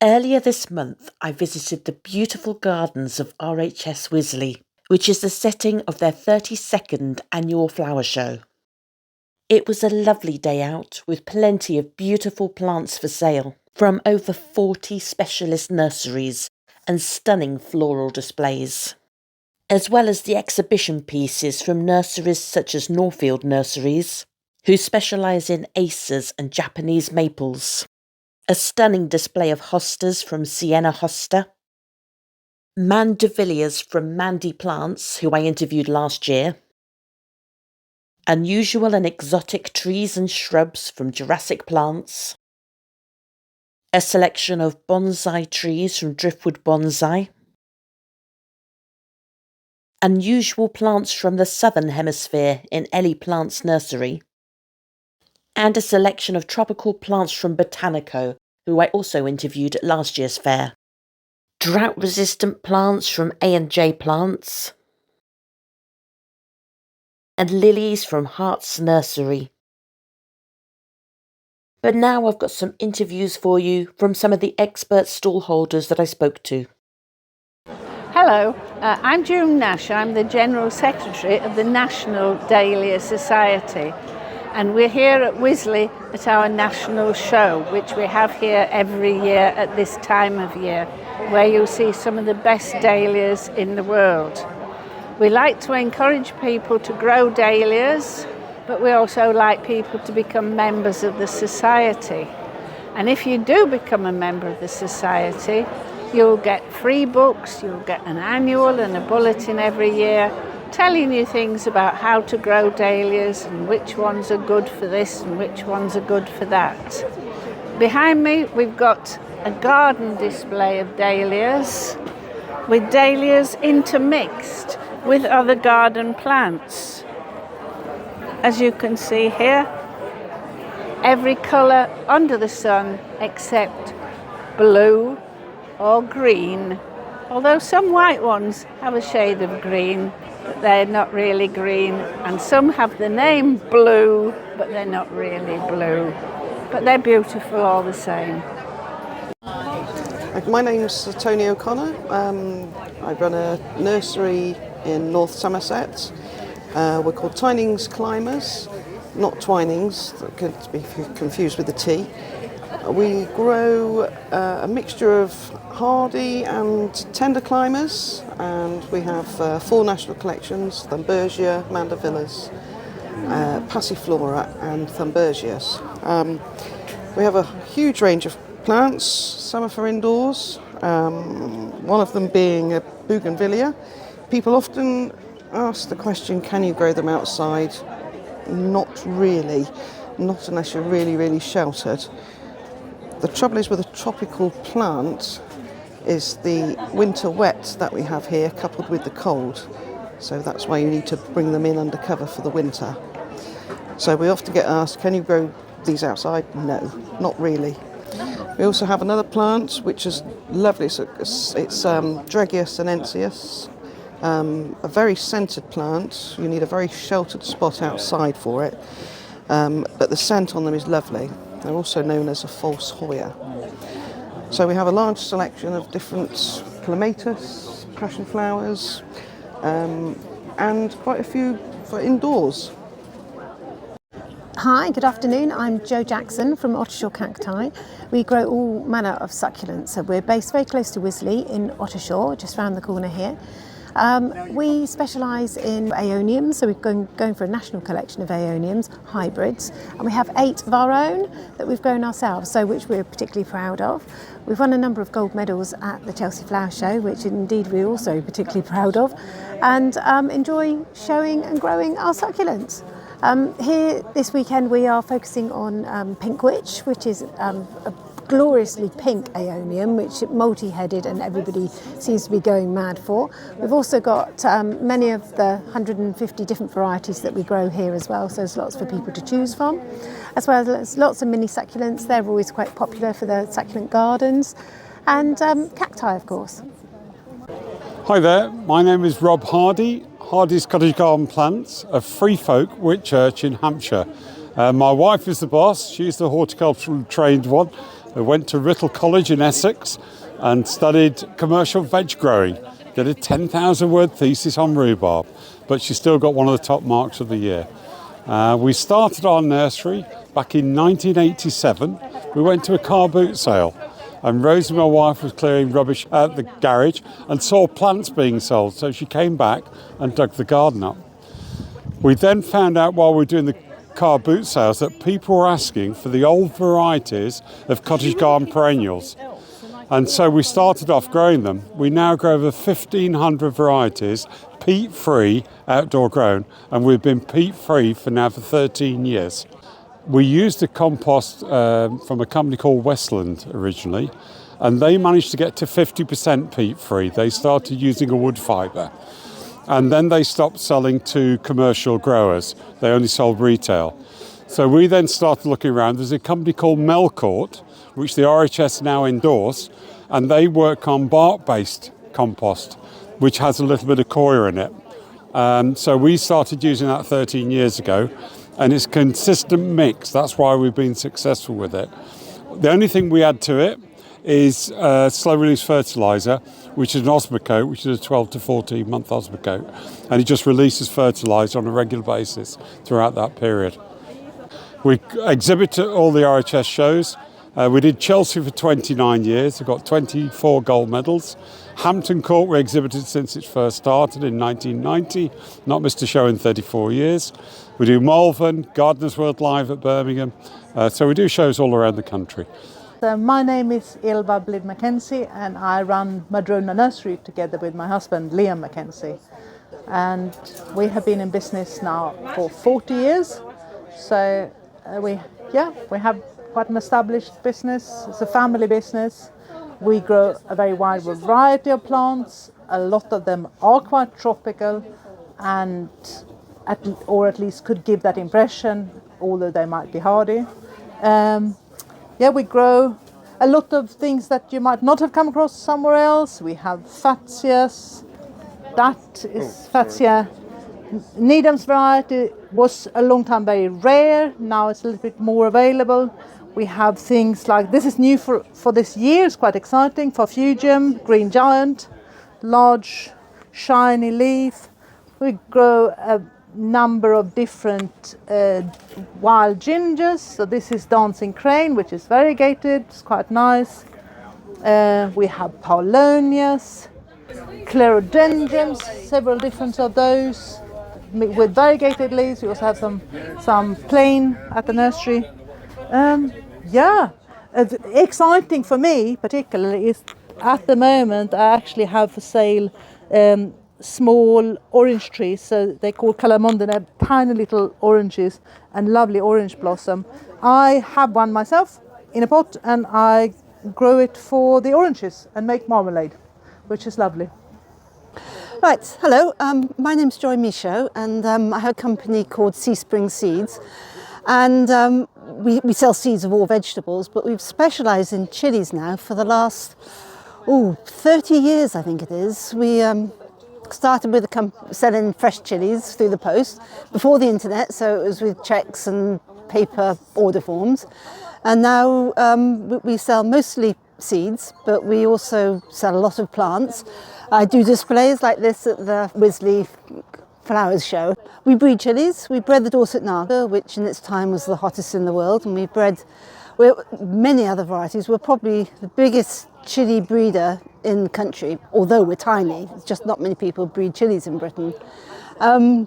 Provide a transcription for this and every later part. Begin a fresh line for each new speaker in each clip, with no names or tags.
Earlier this month, I visited the beautiful gardens of RHS Wisley, which is the setting of their 32nd annual flower show. It was a lovely day out with plenty of beautiful plants for sale from over 40 specialist nurseries and stunning floral displays, as well as the exhibition pieces from nurseries such as Norfield Nurseries, who specialise in acers and Japanese maples, a stunning display of hostas from Sienna Hosta, mandevillias from Mandy Plants, who I interviewed last year, unusual and exotic trees and shrubs from Jurassic Plants, a selection of bonsai trees from Driftwood Bonsai, unusual plants from the Southern Hemisphere in Ellie Plants Nursery, and a selection of tropical plants from Botanico, who I also interviewed at last year's fair. Drought-resistant plants from A&J Plants, and lilies from Hart's Nursery. But now I've got some interviews for you from some of the expert stallholders that I spoke to.
Hello, I'm June Nash. I'm the General Secretary of the National Dahlia Society, and we're here at Wisley at our national show, which we have here every year at this time of year, where you'll see some of the best dahlias in the world. We like to encourage people to grow dahlias, but we also like people to become members of the society. And if you do become a member of the society, you'll get free books, you'll get an annual and a bulletin every year telling you things about how to grow dahlias and which ones are good for this and which ones are good for that. Behind me we've got a garden display of dahlias, with dahlias intermixed with other garden plants. As you can see here, every colour under the sun except blue or green, although some white ones have a shade of green, but they're not really green, and some have the name blue, but they're not really blue. But they're beautiful all the same.
My name's Tony O'Connor. I run a nursery in North Somerset. We're called Tynings Climbers, not Twinings, that could be confused with the T. We grow a mixture of hardy and tender climbers, and we have 4 national collections: Thunbergia, Mandevillas, Passiflora and Thunbergias. We have a huge range of plants. Some are for indoors, one of them being a bougainvillea. People often ask the question, can you grow them outside? Not really, not unless you're really, really sheltered. The trouble is with a tropical plant is the winter wet that we have here coupled with the cold. So that's why you need to bring them in under cover for the winter. So we often get asked, can you grow these outside? No, not really. We also have another plant which is lovely. It's Dregia sinensis, a very scented plant. You need a very sheltered spot outside for it, but the scent on them is lovely. They're also known as a false Hoya. So we have a large selection of different clematis, passion flowers, and quite a few for indoors.
Hi, good afternoon. I'm Jo Jackson from Ottershaw Cacti. We grow all manner of succulents. So we're based very close to Wisley in Ottershaw, just round the corner here. We specialise in aeoniums, so we're going for a national collection of aeoniums, hybrids, and we have 8 of our own that we've grown ourselves, so which we're particularly proud of. We've won a number of gold medals at the Chelsea Flower Show, which indeed we're also particularly proud of, and enjoy showing and growing our succulents. Here this weekend we are focusing on Pink Witch, which is a gloriously pink aeonium, which multi-headed and everybody seems to be going mad for. We've also got many of the 150 different varieties that we grow here as well, so there's lots for people to choose from, as well as lots of mini succulents. They're always quite popular for the succulent gardens, and cacti of course.
Hi there, my name is Rob Hardy, Hardy's Cottage Garden Plants of Free Folk, Whitchurch in Hampshire. My wife is the boss. She's the horticultural trained one. I went to Writtle College in Essex and studied commercial veg growing. Did a 10,000 word thesis on rhubarb, but she still got one of the top marks of the year. We started our nursery back in 1987. We went to a car boot sale, and Rosie, my wife, was clearing rubbish at the garage and saw plants being sold, so she came back and dug the garden up. We then found out while we were doing the car boot sales that people were asking for the old varieties of cottage garden perennials. And so we started off growing them. We now grow over 1,500 varieties, peat-free, outdoor grown, and we've been peat-free for 13 years. We used a compost from a company called Westland originally, and they managed to get to 50% peat-free. They started using a wood fibre, and then they stopped selling to commercial growers. They only sold retail. So we then started looking around. There's a company called Melcourt, which the RHS now endorse, and they work on bark-based compost, which has a little bit of coir in it. So we started using that 13 years ago, and it's a consistent mix. That's why we've been successful with it. The only thing we add to it is slow-release fertiliser, which is an osmocote, which is a 12 to 14-month osmocote, and it just releases fertiliser on a regular basis throughout that period. We exhibit at all the RHS shows. We did Chelsea for 29 years. We've got 24 gold medals. Hampton Court we exhibited since it first started in 1990. Not missed a show in 34 years. We do Malvern, Gardeners World Live at Birmingham. So we do shows all around the country.
My name is Ylva Blid Mackenzie, and I run Madrona Nursery together with my husband Liam Mackenzie. And we have been in business now for 40 years. So we have quite an established business. It's a family business. We grow a very wide variety of plants. A lot of them are quite tropical, and at least could give that impression, although they might be hardy. We grow a lot of things that you might not have come across somewhere else. We have Fatsias. That is Fatsia. Needham's variety was a long time very rare. Now it's a little bit more available. We have things like, this is new for this year, it's quite exciting, Farfugium, Green Giant, large shiny leaf. We grow a number of different wild gingers. So this is Dancing Crane, which is variegated, it's quite nice. We have Paulownias, Clerodendrons, several different of those with variegated leaves. We also have some plain at the nursery. Exciting for me particularly is at the moment I actually have for sale small orange trees. So they call Calamondo. They're tiny little oranges and lovely orange blossom. I have one myself in a pot, and I grow it for the oranges and make marmalade, which is lovely.
Right, hello, my name's Joy Michaud, and I have a company called Sea Spring Seeds, and we sell seeds of all vegetables, but we've specialised in chilies now for the last 30 years, I think it is. We started with selling fresh chilies through the post before the internet, so it was with cheques and paper order forms, and now we sell mostly seeds, but we also sell a lot of plants. I do displays like this at the Wisley Flower Show. We breed chilies. We bred the Dorset Naga, which in its time was the hottest in the world, and we bred many other varieties. We're probably the biggest chili breeder in the country, although we're tiny. It's just not many people breed chilies in Britain. We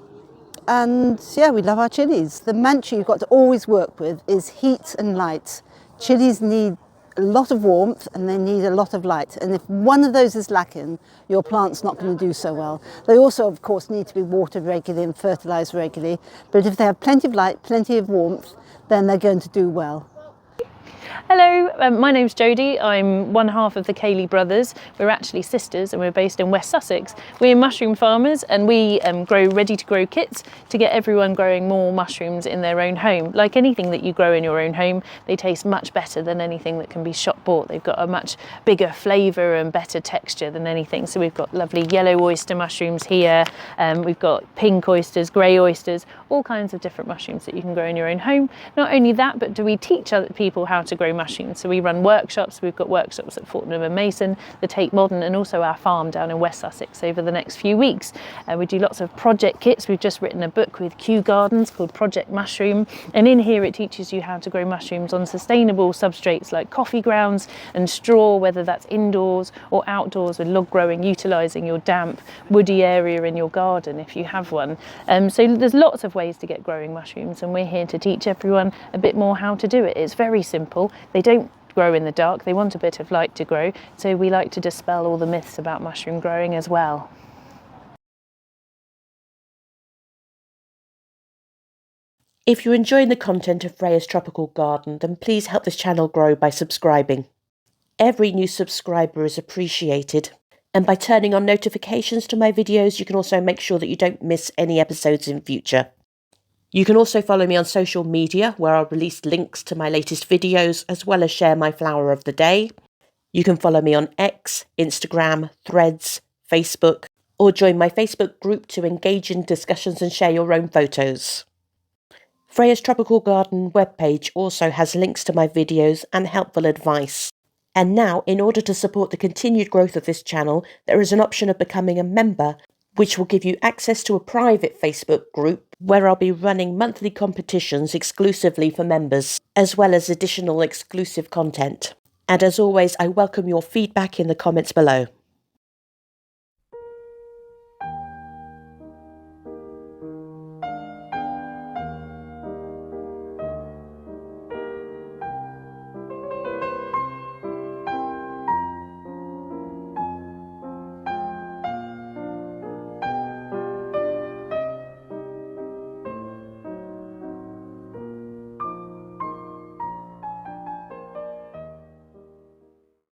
love our chilies. The mantra you've got to always work with is heat and light. Chilies need a lot of warmth and they need a lot of light, and if one of those is lacking, your plant's not going to do so well. They also of course need to be watered regularly and fertilised regularly, but if they have plenty of light, plenty of warmth, then they're going to do well.
Hello, my name's Jodie. I'm one half of the Caley brothers. We're actually sisters and we're based in West Sussex. We're mushroom farmers and we grow ready-to-grow kits to get everyone growing more mushrooms in their own home. Like anything that you grow in your own home, they taste much better than anything that can be shop bought. They've got a much bigger flavour and better texture than anything. So we've got lovely yellow oyster mushrooms here. We've got pink oysters, grey oysters, all kinds of different mushrooms that you can grow in your own home. Not only that, but do we teach other people how to grow mushrooms. So we run workshops. We've got workshops at Fortnum and Mason, the Tate Modern, and also our farm down in West Sussex over the next few weeks. We do lots of project kits. We've just written a book with Kew Gardens called Project Mushroom, and in here it teaches you how to grow mushrooms on sustainable substrates like coffee grounds and straw, whether that's indoors or outdoors with log growing, utilising your damp, woody area in your garden if you have one. So there's lots of ways to get growing mushrooms, and we're here to teach everyone a bit more how to do it. It's very simple. They don't grow in the dark, they want a bit of light to grow, so we like to dispel all the myths about mushroom growing as well.
If you're enjoying the content of Freya's Tropical Garden, then please help this channel grow by subscribing. Every new subscriber is appreciated, and by turning on notifications to my videos, you can also make sure that you don't miss any episodes in future. You can also follow me on social media, where I'll release links to my latest videos, as well as share my flower of the day. You can follow me on X, Instagram, Threads, Facebook, or join my Facebook group to engage in discussions and share your own photos. Freya's Tropical Garden webpage also has links to my videos and helpful advice. And now, in order to support the continued growth of this channel, there is an option of becoming a member, which will give you access to a private Facebook group where I'll be running monthly competitions exclusively for members, as well as additional exclusive content. And as always, I welcome your feedback in the comments below.